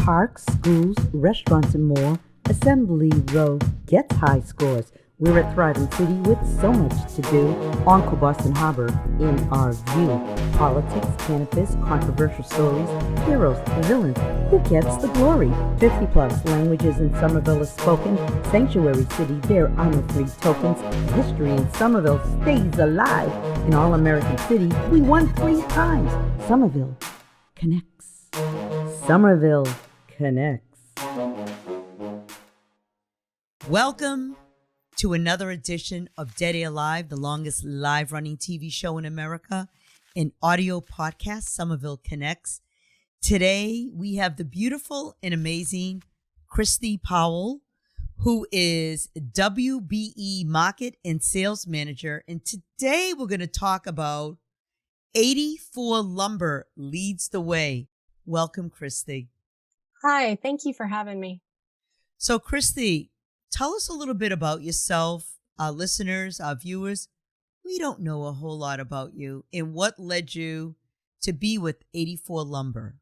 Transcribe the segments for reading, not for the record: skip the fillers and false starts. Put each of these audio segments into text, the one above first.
Parks, schools, restaurants, and more, Assembly Row gets high scores. We're a thriving city with so much to do. On Boston Harbor, in our view, politics, cannabis, controversial stories, heroes, villains, who gets the glory? 50 plus languages in Somerville is spoken. Sanctuary city, there are no free tokens. History in Somerville stays alive. In All-American City, we won 3 times. Somerville connects. Somerville connects. Welcome to another edition of Dead Air Live, the longest live-running TV show in America, an audio podcast, Somerville Connects. Today, we have the beautiful and amazing Christi Powell, who is WBE Market and Sales Manager. And today, we're going to talk about 84 Lumber Leads the Way. Welcome, Christi. Hi, thank you for having me. So, Christi, tell us a little bit about yourself, our listeners, our viewers. We don't know a whole lot about you and what led you to be with 84 Lumber.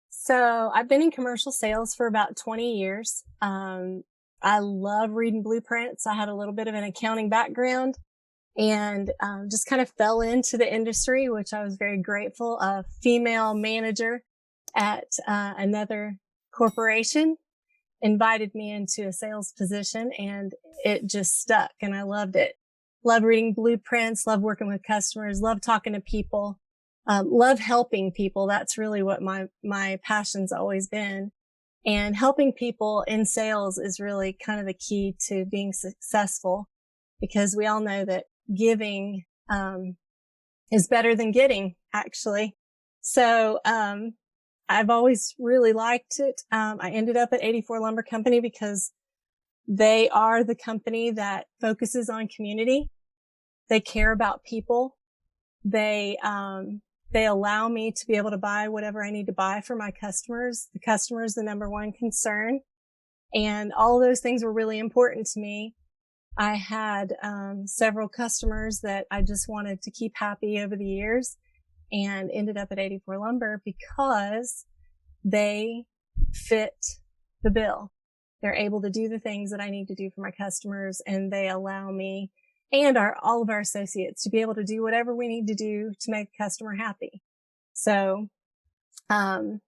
So I've been in commercial sales for about 20 years. I love reading blueprints. I had a little bit of an accounting background and just kind of fell into the industry, which I was very grateful. A female manager at another corporation invited me into a sales position, and it just stuck, and I loved it. Love reading blueprints, love working with customers, love talking to people, love helping people. That's really what my passion's always been. And helping people in sales is really kind of the key to being successful, because we all know that giving is better than getting, actually. So I've always really liked it. I ended up at 84 Lumber Company because they are the company that focuses on community. They care about people. They allow me to be able to buy whatever I need to buy for my customers. The customer is the number one concern. And all of those things were really important to me. I had several customers that I just wanted to keep happy over the years, and ended up at 84 Lumber because they fit the bill. They're able to do the things that I need to do for my customers, and they allow me and all of our associates to be able to do whatever we need to do to make the customer happy. So, the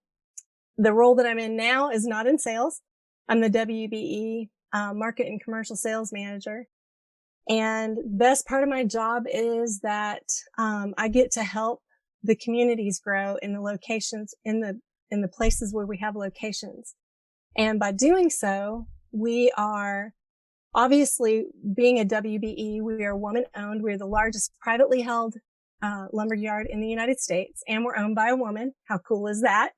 role that I'm in now is not in sales. I'm the WBE Market and Commercial Sales Manager. And the best part of my job is that I get to help the communities grow in the locations, in the places where we have locations. And by doing so, we are obviously, being a WBE, we are woman owned. We're the largest privately held lumber yard in the United States, and we're owned by a woman. How cool is that?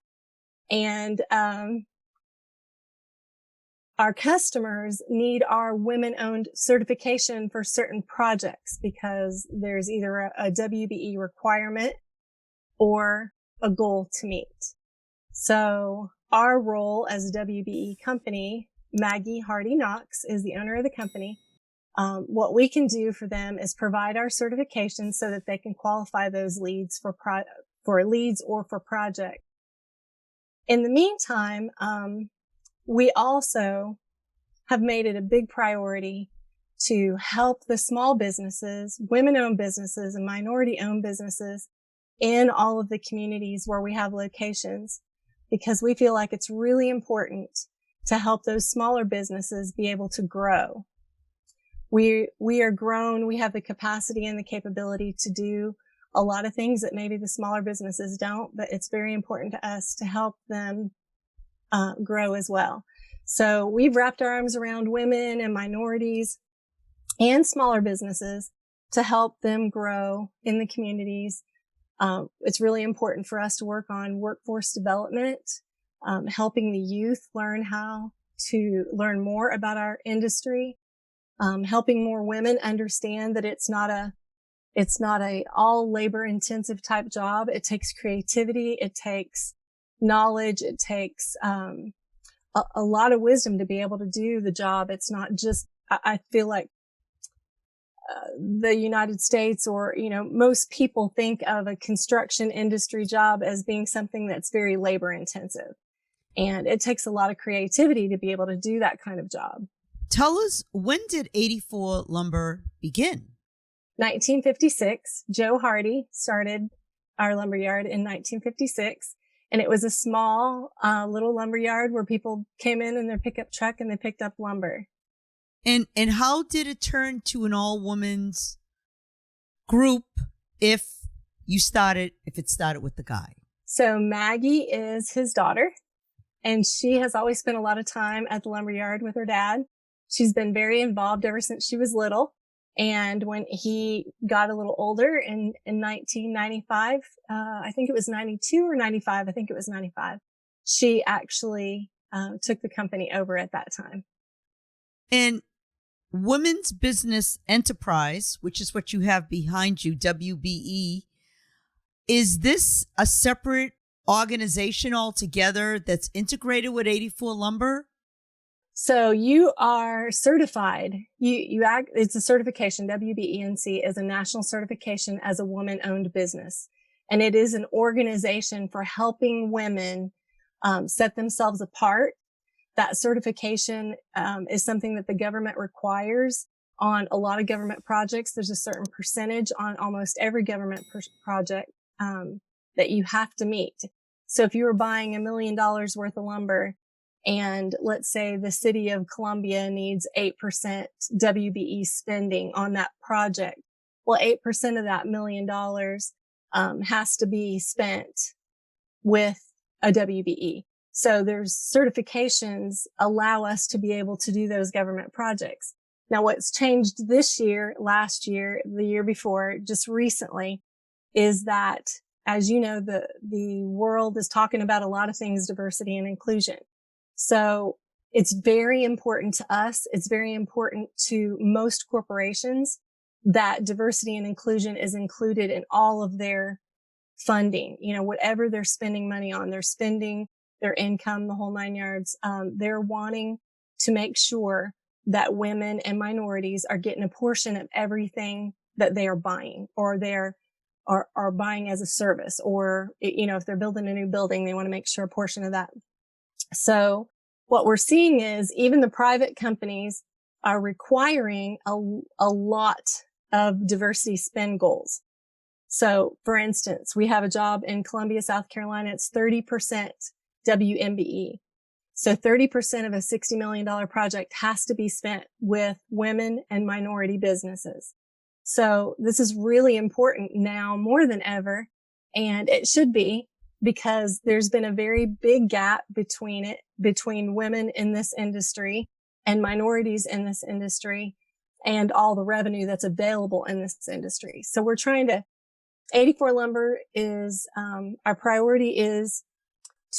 And our customers need our women-owned certification for certain projects because there's either a WBE requirement or a goal to meet. So our role as a WBE company, Maggie Hardy Knox is the owner of the company. What we can do for them is provide our certifications so that they can qualify those leads for leads or for project. In the meantime, we also have made it a big priority to help the small businesses, women-owned businesses, and minority-owned businesses in all of the communities where we have locations, because we feel like it's really important to help those smaller businesses be able to grow. We are grown. We have the capacity and the capability to do a lot of things that maybe the smaller businesses don't, but it's very important to us to help them grow as well. So we've wrapped our arms around women and minorities and smaller businesses to help them grow in the communities. It's really important for us to work on workforce development, helping the youth learn how to learn more about our industry, helping more women understand that it's not a all labor intensive type job. It takes creativity. It takes knowledge. It takes, a lot of wisdom to be able to do the job. It's not just, I feel like, the United States or, most people think of a construction industry job as being something that's very labor intensive. And it takes a lot of creativity to be able to do that kind of job. Tell us, when did 84 Lumber begin? 1956, Joe Hardy started our lumberyard in 1956. And it was a small, little lumberyard where people came in their pickup truck and they picked up lumber. And how did it turn to an all-women's group if it started with the guy? So Maggie is his daughter, and she has always spent a lot of time at the lumberyard with her dad. She's been very involved ever since she was little. And when he got a little older in 1995, I think it was 92 or 95. I think it was 95. She actually took the company over at that time. And Women's Business Enterprise, which is what you have behind you, WBE, is this a separate organization altogether that's integrated with 84 Lumber? So you are certified. It's a certification. WBENC is a national certification as a woman-owned business. And it is an organization for helping women set themselves apart. That certification is something that the government requires on a lot of government projects. There's a certain percentage on almost every government project that you have to meet. So if you were buying $1 million worth of lumber, and let's say the city of Columbia needs 8% WBE spending on that project, well, 8% of that $1 million has to be spent with a WBE. So there's certifications allow us to be able to do those government projects. Now, what's changed this year, last year, the year before, just recently, is that, as you know, the world is talking about a lot of things, diversity and inclusion. So it's very important to us. It's very important to most corporations that diversity and inclusion is included in all of their funding. You know, whatever they're spending money on, they're spending their income, the whole 9 yards. They're wanting to make sure that women and minorities are getting a portion of everything that they are buying, or are buying as a service, or, you know, if they're building a new building, they want to make sure a portion of that. So what we're seeing is even the private companies are requiring a lot of diversity spend goals. So for instance, we have a job in Columbia, South Carolina. It's 30% WMBE. So 30% of a $60 million project has to be spent with women and minority businesses. So this is really important now more than ever. And it should be, because there's been a very big gap between women in this industry and minorities in this industry and all the revenue that's available in this industry. So we're trying to, 84 Lumber is, our priority is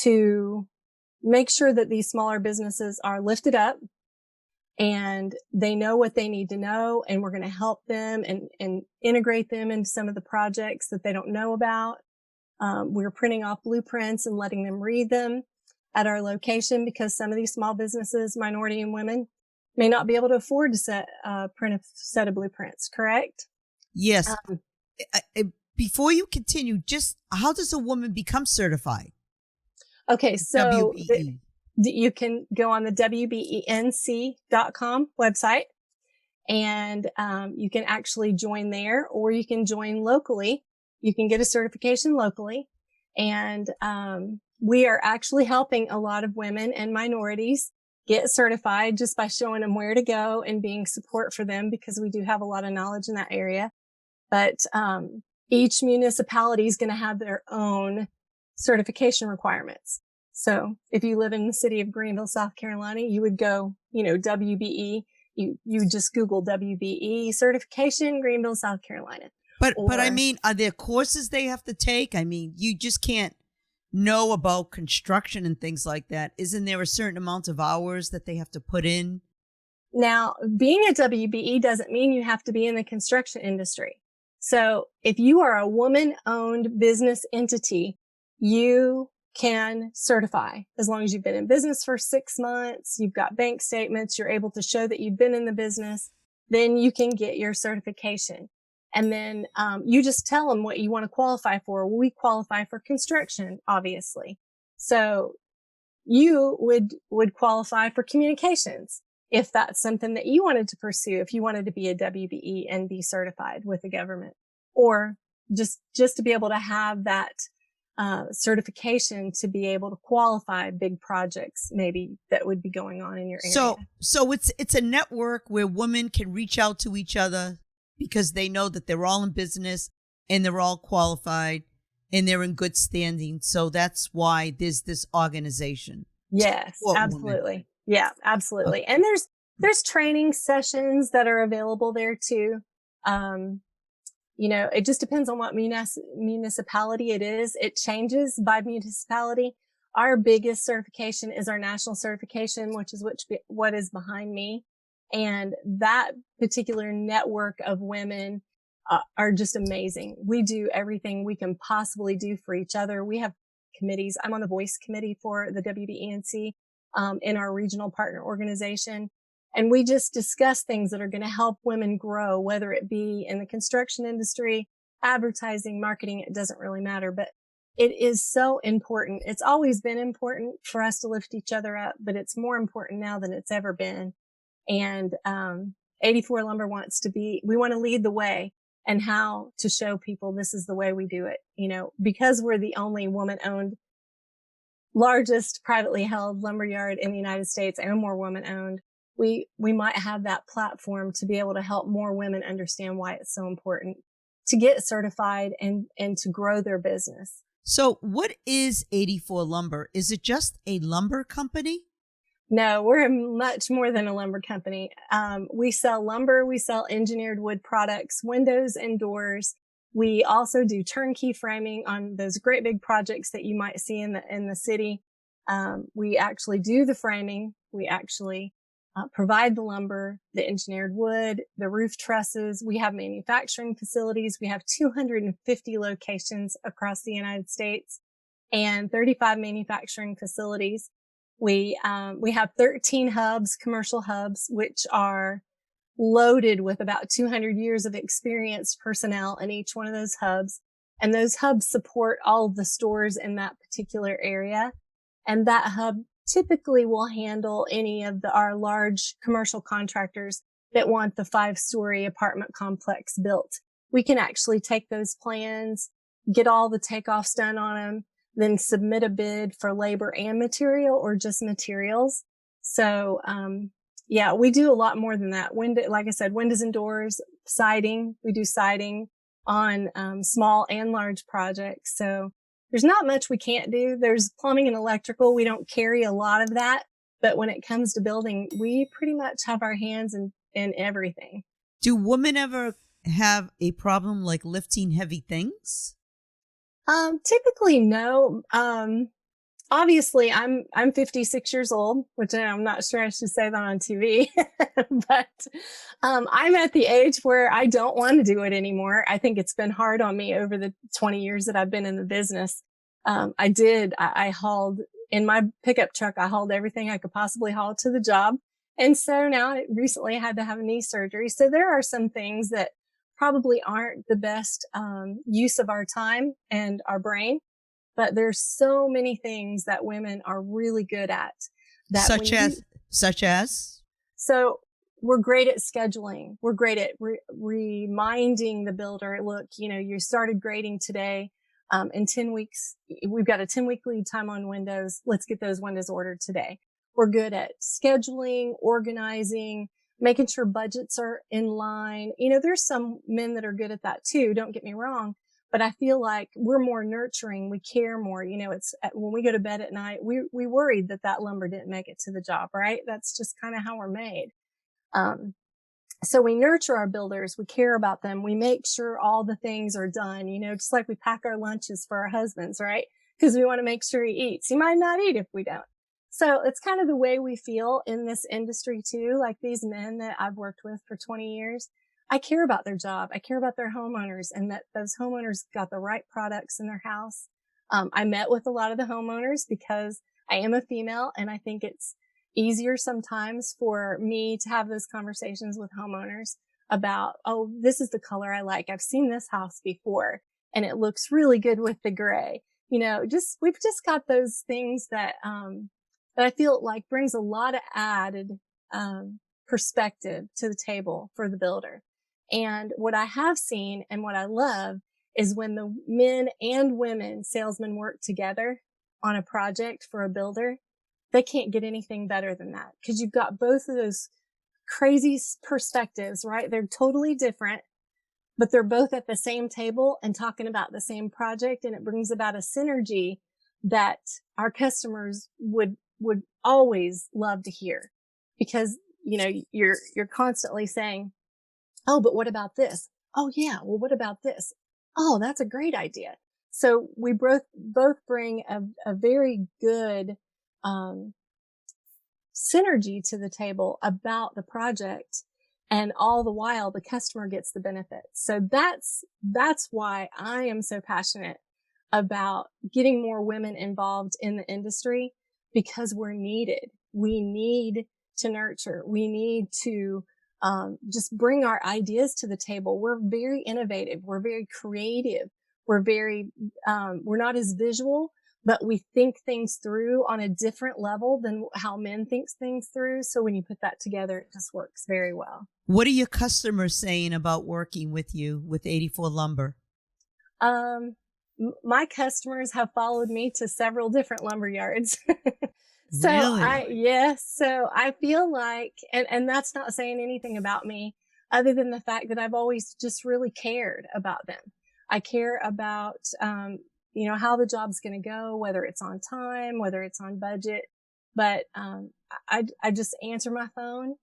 to make sure that these smaller businesses are lifted up and they know what they need to know. And we're going to help them and integrate them into some of the projects that they don't know about. We're printing off blueprints and letting them read them at our location, because some of these small businesses, minority and women, may not be able to afford to print a set of blueprints, correct? Yes. Before you continue, just how does a woman become certified? Okay, so WBE. You can go on the WBENC.com website, and you can actually join there, or you can join locally. You can get a certification locally. And we are actually helping a lot of women and minorities get certified just by showing them where to go and being support for them, because we do have a lot of knowledge in that area. But each municipality is going to have their own certification requirements. So if you live in the city of Greenville, South Carolina, you would go, WBE. You just Google WBE certification, Greenville, South Carolina. But I mean, are there courses they have to take? I mean, you just can't know about construction and things like that. Isn't there a certain amount of hours that they have to put in? Now, being a WBE doesn't mean you have to be in the construction industry. So if you are a woman-owned business entity, you can certify as long as you've been in business for 6 months, you've got bank statements, you're able to show that you've been in the business, then you can get your certification. And then you just tell them what you want to qualify for. We qualify for construction, obviously. So you would qualify for communications if that's something that you wanted to pursue, if you wanted to be a WBE and be certified with the government, or just to be able to have that certification to be able to qualify big projects maybe that would be going on in your area. So it's a network where women can reach out to each other because they know that they're all in business and they're all qualified and they're in good standing. So that's why there's this organization. Yes, absolutely. Women. Yeah, absolutely. Okay. And there's training sessions that are available there too. It just depends on what municipality it is. It changes by municipality. Our biggest certification is our national certification, which is what is behind me. And that particular network of women are just amazing. We do everything we can possibly do for each other. We have committees. I'm on the voice committee for the WBENC in our regional partner organization. And we just discuss things that are going to help women grow, whether it be in the construction industry, advertising, marketing, it doesn't really matter. But it is so important. It's always been important for us to lift each other up, but it's more important now than it's ever been. And 84 Lumber we want to lead the way and how to show people this is the way we do it. Because we're the only woman-owned, largest privately held lumberyard in the United States and more woman-owned. We might have that platform to be able to help more women understand why it's so important to get certified and to grow their business. So what is 84 Lumber? Is it just a lumber company? No, we're much more than a lumber company. We sell lumber. We sell engineered wood products, windows and doors. We also do turnkey framing on those great big projects that you might see in the city. We actually do the framing. We actually provide the lumber, the engineered wood, the roof trusses. We have manufacturing facilities. We have 250 locations across the United States and 35 manufacturing facilities. We have 13 hubs, commercial hubs, which are loaded with about 200 years of experienced personnel in each one of those hubs. And those hubs support all of the stores in that particular area. And that hub typically will handle any of our large commercial contractors that want the 5-story apartment complex built. We can actually take those plans, get all the takeoffs done on them, then submit a bid for labor and material or just materials. So, we do a lot more than that. Like I said, windows and doors, siding. We do siding on small and large projects. So there's not much we can't do. There's plumbing and electrical. We don't carry a lot of that. But when it comes to building, we pretty much have our hands in everything. Do women ever have a problem like lifting heavy things? Typically, no. Obviously, I'm 56 years old, which I'm not sure I should say that on TV, but I'm at the age where I don't want to do it anymore. I think it's been hard on me over the 20 years that I've been in the business. I hauled in my pickup truck. I hauled everything I could possibly haul to the job. And so now I recently had to have a knee surgery. So there are some things that probably aren't the best use of our time and our brain. But there's so many things that women are really good at. Such as? So we're great at scheduling. We're great at reminding the builder, look, you started grading today. In 10 weeks, we've got a 10-week lead time on windows. Let's get those windows ordered today. We're good at scheduling, organizing, making sure budgets are in line. There's some men that are good at that too. Don't get me wrong. But I feel like we're more nurturing. We care more. It's when we go to bed at night, we worried that lumber didn't make it to the job, right? That's just kind of how we're made. So we nurture our builders. We care about them. We make sure all the things are done, just like we pack our lunches for our husbands, right? Because we want to make sure he eats. He might not eat if we don't. So it's kind of the way we feel in this industry too. Like these men that I've worked with for 20 years. I care about their job. I care about their homeowners and that those homeowners got the right products in their house. I met with a lot of the homeowners because I am a female and I think it's easier sometimes for me to have those conversations with homeowners about, oh, this is the color I like. I've seen this house before and it looks really good with the gray. We've just got those things that, that I feel like brings a lot of added, perspective to the table for the builder. And what I have seen and what I love is when the men and women salesmen work together on a project for a builder, they can't get anything better than that, because you've got both of those crazy perspectives, right? They're totally different, but they're both at the same table and talking about the same project. And it brings about a synergy that our customers would always love to hear, because, you're constantly saying, oh, but what about this? Oh yeah. Well, what about this? Oh, that's a great idea. So we both bring a very good, synergy to the table about the project, and all the while the customer gets the benefits. So that's why I am so passionate about getting more women involved in the industry, because we're needed. We need to nurture. We need to just bring our ideas to the table. We're very innovative. We're very creative. We're not as visual, but we think things through on a different level than how men think things through. So when you put that together, it just works very well. What are your customers saying about working with you with 84 Lumber? My customers have followed me to several different lumber yards. So Really? so I feel like, and that's not saying anything about me other than the fact that I've always just really cared about them. I care about, how the job's going to go, whether it's on time, whether it's on budget. But, I just answer my phone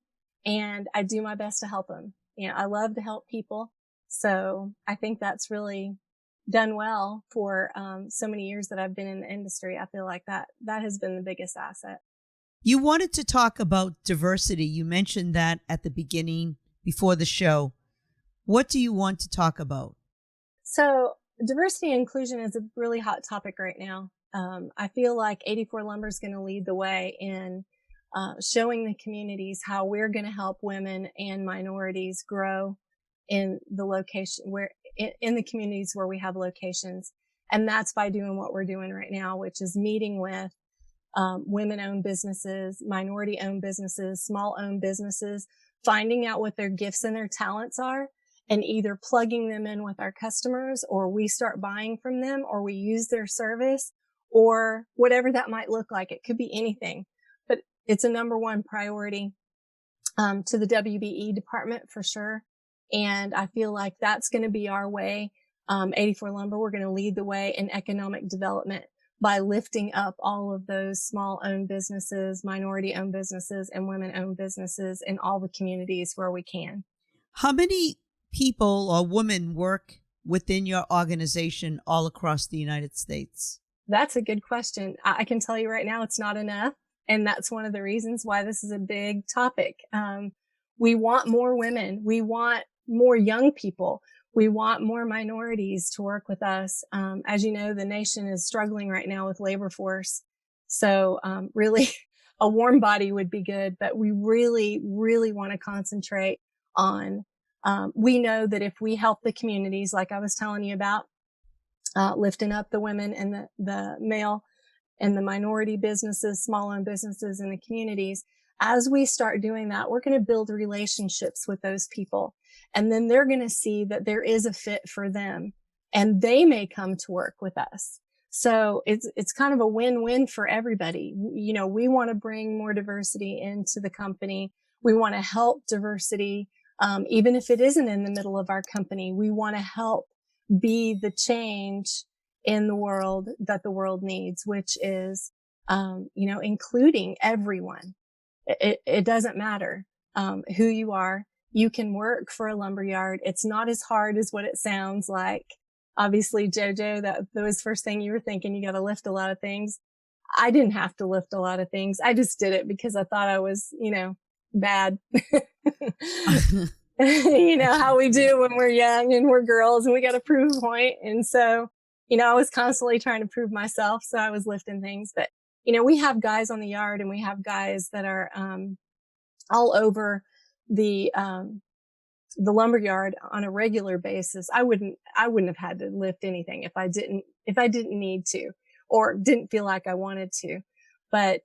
and I do my best to help them. I love to help people. So I think that's really done well for, so many years that I've been in the industry. I feel like that has been the biggest asset. You wanted to talk about diversity. You mentioned that at the beginning before the show. What do you want to talk about? So diversity and inclusion is a really hot topic right now. I feel like 84 Lumber is going to lead the way in showing the communities how we're going to help women and minorities grow in the location in the communities where we have locations. And that's by doing what we're doing right now, which is meeting with women-owned businesses, minority-owned businesses, small-owned businesses, finding out what their gifts and their talents are, and either plugging them in with our customers, or we start buying from them, or we use their service, or whatever that might look like. It could be anything, but it's a number one priority to the WBE department for sure. And I feel like that's going to be our way. 84 Lumber, we're going to lead the way in economic development by lifting up all of those small-owned businesses, minority-owned businesses, and women-owned businesses in all the communities where we can. How many people or women work within your organization all across the United States? That's a good question. I can tell you right now, it's not enough. And that's one of the reasons why this is a big topic. We want more women. We want more young people. We want more minorities to work with us. As you know, the nation is struggling right now with labor force. So, really a warm body would be good, but we really, really want to concentrate on, we know that if we help the communities, like I was telling you about, lifting up the women and the male and the minority businesses, small-owned businesses in the communities, as we start doing that, we're going to build relationships with those people. And then they're going to see that there is a fit for them, and they may come to work with us. So it's kind of a win-win for everybody. We want to bring more diversity into the company. We want to help diversity. Even if it isn't in the middle of our company, we want to help be the change in the world that the world needs, which is, including everyone. It doesn't matter, who you are. You can work for a lumberyard. It's not as hard as what it sounds like. Obviously, JoJo, that was first thing you were thinking. You got to lift a lot of things. I didn't have to lift a lot of things. I just did it because I thought I was, bad. How we do when we're young and we're girls and we got to prove a point. And so, I was constantly trying to prove myself. So I was lifting things, but, we have guys on the yard and we have guys that are, all over the lumberyard on a regular basis. I wouldn't have had to lift anything if I didn't need to, or didn't feel like I wanted to. but,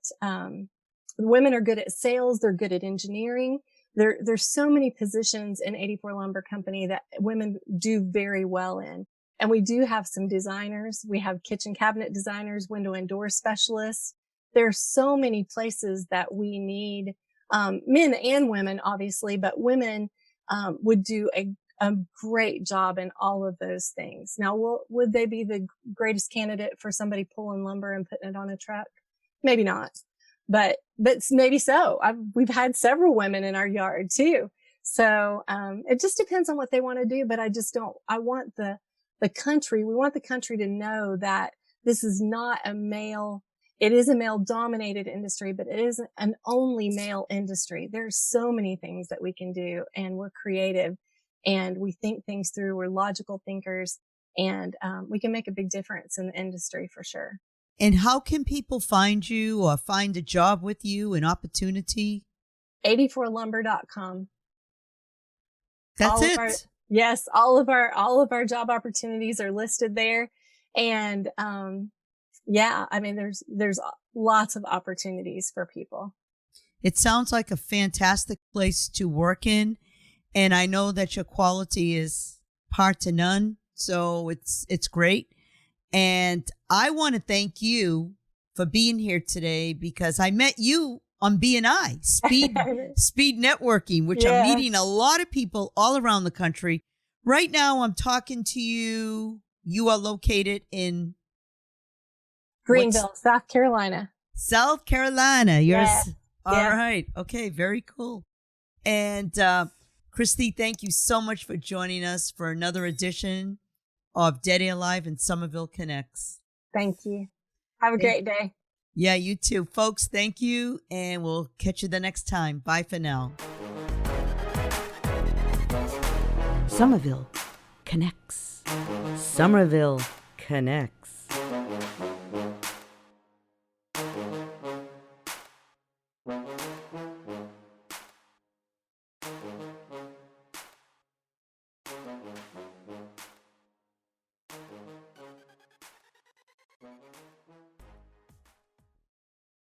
women are good at sales. They're good at engineering. There's so many positions in 84 Lumber Company that women do very well in. And we do have some designers. We have kitchen cabinet designers, window and door specialists. There's so many places that we need, men and women, obviously, but women, would do a great job in all of those things. Now, would they be the greatest candidate for somebody pulling lumber and putting it on a truck? Maybe not, but maybe so. We've had several women in our yard too. So, it just depends on what they want to do, but I want we want the country to know that this is not it is a male dominated industry, but it isn't an only male industry. There's so many things that we can do, and we're creative and we think things through. We're logical thinkers, and we can make a big difference in the industry for sure. And how can people find you or find a job with you, an opportunity? 84lumber.com. That's it. Yes, all of our job opportunities are listed there, and yeah, I mean, there's lots of opportunities for people. It sounds like a fantastic place to work in, and I know that your quality is par to none, so it's great. And I want to thank you for being here today, because I met you on BNI, Speed Networking, which I'm meeting a lot of people all around the country. Right now, I'm talking to you. You are located in Greenville, South Carolina. South Carolina. Yeah. All right. Okay. Very cool. And Christi, thank you so much for joining us for another edition of Dead Air Live and Somerville Connects. Thank you. Have a great day. Yeah, you too. Folks, thank you. And we'll catch you the next time. Bye for now. Somerville Connects. Somerville Connects.